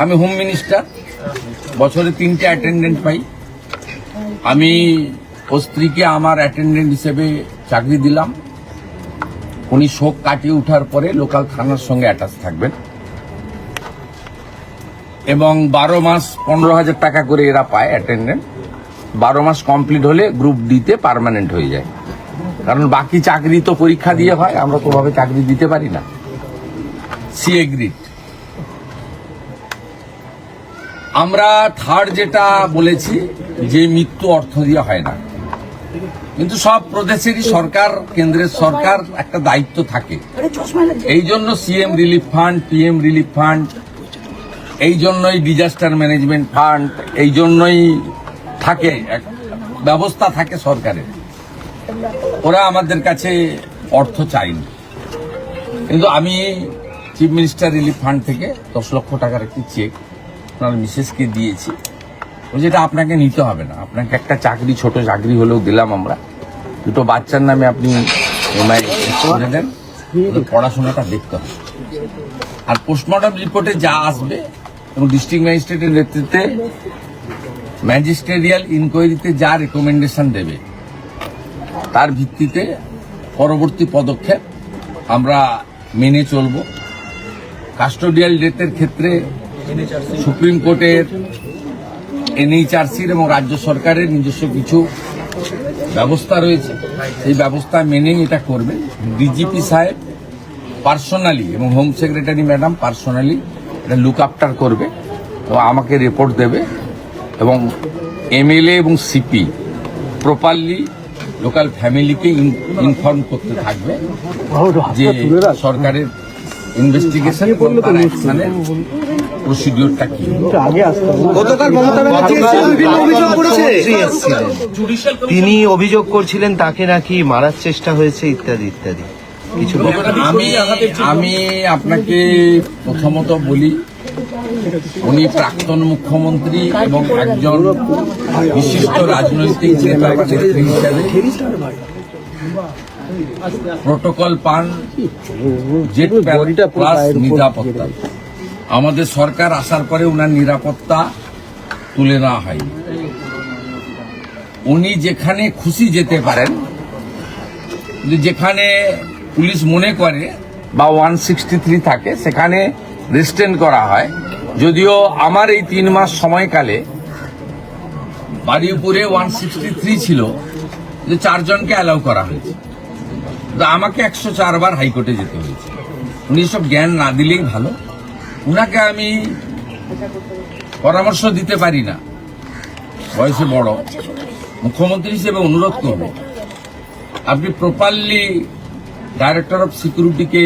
আমি home minister, বছরে 3টে অ্যাটেন্ডেন্ট পাই। আমি ও স্ত্রীকে আমার অ্যাটেন্ডেন্ট হিসেবে চাকরি দিলাম। উনি শোক কাটিয়ে ওঠার পরে লোকাল থানার সঙ্গে অ্যাটাচ থাকবেন এবং 12 মাস 15,000 টাকা করে এরা পায় অ্যাটেন্ডেন্ট। 12 মাস কমপ্লিট হলে গ্রুপ ডিতে পার্মানেন্ট হয়ে যায়, কারণ বাকি চাকরি তো পরীক্ষা দিয়ে হয়, আমরা তো ভাবে চাকরি দিতে পারি না। C agreed. আমরা থার্ড যেটা বলেছি যে মৃত্যু অর্থ দিয়ে হয় না, কিন্তু সব প্রদেশেরই সরকার, কেন্দ্রের সরকার একটা দায়িত্ব থাকে। এই জন্য CM relief fund, PM relief fund, এই জন্যই ডিজাস্টার ম্যানেজমেন্ট ফান্ড, এই জন্যই থাকে, ব্যবস্থা থাকে সরকারের। ওরা আমাদের কাছে অর্থ চায়নি, কিন্তু আমি চিফ মিনিস্টার রিলিফ ফান্ড থেকে 10 লক্ষ টাকার একটি চেক আপনার মিসেসকে দিয়েছি। যেটা আপনাকে নিতে হবে না, আপনাকে একটা চাকরি, ছোট চাকরি হলেও দিলাম আমরা। 2টো বাচ্চার নামে আপনি এমআই করে দেন, পড়াশোনাটা দেখতে হবে। আর পোস্টমর্টম রিপোর্টে যা আসবে এবং ডিস্ট্রিক্ট ম্যাজিস্ট্রেটের নেতৃত্বে ম্যাজিস্ট্রেরিয়াল ইনকোয়ারিতে যা রেকমেন্ডেশন দেবে তার ভিত্তিতে পরবর্তী পদক্ষেপ আমরা মেনে চলব। কাস্টোডিয়াল ডেথের ক্ষেত্রে সুপ্রিম কোর্টের, এনএইচআরসির এবং রাজ্য সরকারের নিজস্ব কিছু ব্যবস্থা রয়েছে, সেই ব্যবস্থা মেনেই এটা করবে। ডিজিপি সাহেব পার্সোনালি এবং হোম সেক্রেটারি ম্যাডাম পার্সোনালি এটা লুক আফটার করবে এবং আমাকে রিপোর্ট দেবে, এবং এমএলএ এবং সিপি প্রপারলি লোকাল ফ্যামিলিকে ইনফর্ম করতে থাকবে যে সরকারের ইনভেস্টিগেশন এবং তার অ্যাকশনের প্রসিডিউরটা কি। তিনি অভিযোগ করছিলেন তাকে নাকি মারার চেষ্টা হয়েছে ইত্যাদি ইত্যাদি কিছু। আমি আপনাকে প্রথমত বলি, উনি প্রাক্তন মুখ্যমন্ত্রী এবং একজন বিশিষ্ট রাজনৈতিক নেতা বা নেত্রী হিসাবে প্রোটোকল পান, জেট প্লাস নিরাপত্তা। আমাদের সরকার আসার পরে উনার নিরাপত্তা তুলে নেওয়া হয়নি। উনি যেখানে খুশি যেতে পারেন, যেখানে পুলিশ মনে করে বা 163 থাকে সেখানে রেস্টেন করা হয়। যদিও আমার এই 3 মাস সময়কালে বারুইপুরে 163 ছিল, যে 4 জনকে অ্যালাউ করা হয়েছে, আমাকে 104 বার হাইকোর্টে যেতে হয়েছে। উনি সব জ্ঞান না দিলেই ভালো। উনাকে আমি পরামর্শ দিতে পারি না, বয়সে বড়, মুখ্যমন্ত্রী হিসেবে অনুরোধ করব আপনি প্রপারলি ডাইরেক্টর অফ সিকিউরিটিকে